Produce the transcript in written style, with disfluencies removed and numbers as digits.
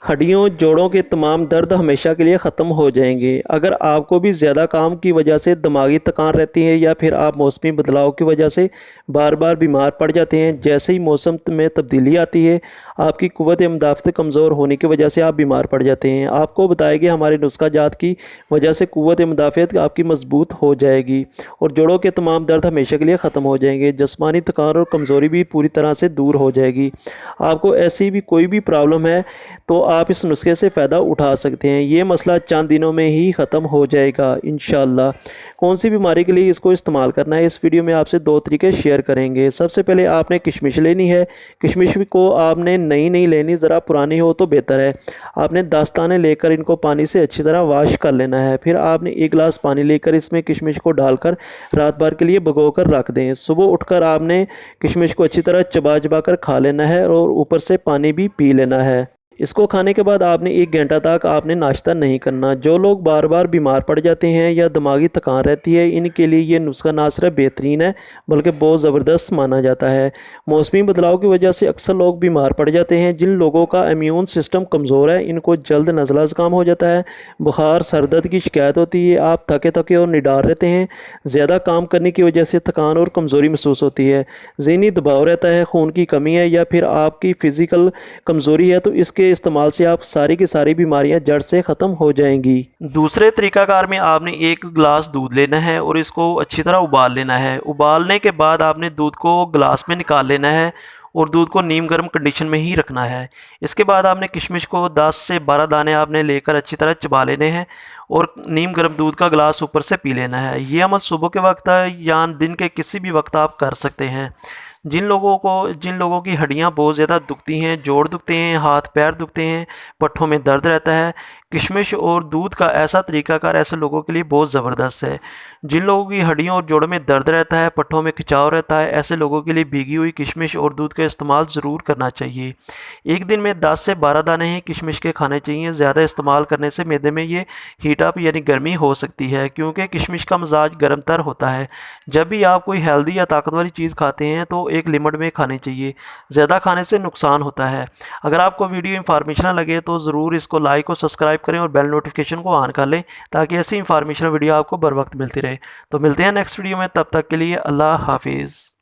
हड्डियों जोड़ों के तमाम दर्द हमेशा के लिए ख़त्म हो जाएंगे। अगर आपको भी ज़्यादा काम की वजह से दिमागी थकान रहती है या फिर आप मौसमी बदलाव की वजह से बार बार बीमार पड़ जाते हैं, जैसे ही मौसम में तब्दीली आती है आपकी क़ुव्वत मुदाफ़त कमज़ोर होने की वजह से आप बीमार पड़ जाते हैं। आपको बताया कि हमारे नुस्खा जात की वजह से क़ुव्वत मुदाफ़त आपकी मजबूत हो जाएगी और जोड़ों के तमाम दर्द हमेशा के लिए ख़त्म हो जाएंगे। जिस्मानी थकान और कमज़ोरी भी पूरी तरह से दूर हो जाएगी। आपको ऐसी भी कोई भी प्रॉब्लम है तो आप इस नुस्खे से फ़ायदा उठा सकते हैं। ये मसला चंद दिनों में ही ख़त्म हो जाएगा इंशाअल्लाह। कौन सी बीमारी के लिए इसको इस्तेमाल करना है, इस वीडियो में आपसे दो तरीके शेयर करेंगे। सबसे पहले आपने किशमिश लेनी है। किशमिश को आपने नई नहीं लेनी, ज़रा पुरानी हो तो बेहतर है। आपने 10 दाने लेकर इनको पानी से अच्छी तरह वॉश कर लेना है। फिर आपने 1 गिलास पानी लेकर इसमें किशमिश को डालकर रात भर के लिए भिगो कर रख दें। सुबह उठकर आपने किशमिश को अच्छी तरह चबा चबा कर खा लेना है और ऊपर से पानी भी पी लेना है। इसको खाने के बाद आपने 1 घंटा तक आपने नाश्ता नहीं करना। जो लोग बार बार बीमार पड़ जाते हैं या दिमागी थकान रहती है, इनके लिए ये नुस्खा ना सिर्फ बेहतरीन है बल्कि बहुत ज़बरदस्त माना जाता है। मौसमी बदलाव की वजह से अक्सर लोग बीमार पड़ जाते हैं। जिन लोगों का इम्यून सिस्टम कमज़ोर है इनको जल्द नज़ला ज़ुकाम हो जाता है, बुखार सर दर्द की शिकायत होती है, आप थके थके और निडार रहते हैं, ज़्यादा काम करने की वजह से थकान और कमज़ोरी महसूस होती है, ज़हनी दबाव रहता है, खून की कमी है या फिर आपकी फ़िज़िकल कमज़ोरी है, तो इसके इस्तेमाल से आप सारी की सारी बीमारियां जड़ से ख़त्म हो जाएंगी। दूसरे तरीकाकार में आपने 1 गिलास दूध लेना है और इसको अच्छी तरह उबाल लेना है। उबालने के बाद आपने दूध को गिलास में निकाल लेना है और दूध को नीम गर्म कंडीशन में ही रखना है। इसके बाद आपने किशमिश को 10 से 12 दाने आपने लेकर अच्छी तरह चबा लेने हैं और नीम गर्म दूध का गिलास ऊपर से पी लेना है। ये अमल सुबह के वक्त या दिन के किसी भी वक्त आप कर सकते हैं। जिन लोगों की हड्डियां बहुत ज़्यादा दुखती हैं, जोड़ दुखते हैं, हाथ पैर दुखते हैं, पट्ठों में दर्द रहता है, किशमिश और दूध का ऐसा तरीकाकार ऐसे लोगों के लिए बहुत ज़बरदस्त है। जिन लोगों की हड्डियों और जोड़ों में दर्द रहता है, पट्ठों में खिंचाव रहता है, ऐसे लोगों के लिए भीगी हुई किशमिश और दूध का इस्तेमाल ज़रूर करना चाहिए। एक दिन में 10 से 12 दाने ही किशमिश के खाने चाहिए। ज़्यादा इस्तेमाल करने से मैदे में ये हीट अप यानी गर्मी हो सकती है, क्योंकि किशमिश का मिजाज गर्म तर होता है। जब भी आप कोई हेल्दी या ताकत वाली चीज़ खाते हैं तो एक लिमिट में खानी चाहिए, ज़्यादा खाने से नुकसान होता है। अगर आपको वीडियो इंफॉर्मेशन लगे तो ज़रूर इसको लाइक और सब्सक्राइब करें और बेल नोटिफिकेशन को ऑन कर लें ताकि ऐसी इंफॉर्मेशन वीडियो आपको बर वक्त मिलती रहे। तो मिलते हैं नेक्स्ट वीडियो में, तब तक के लिए अल्लाह हाफिज़।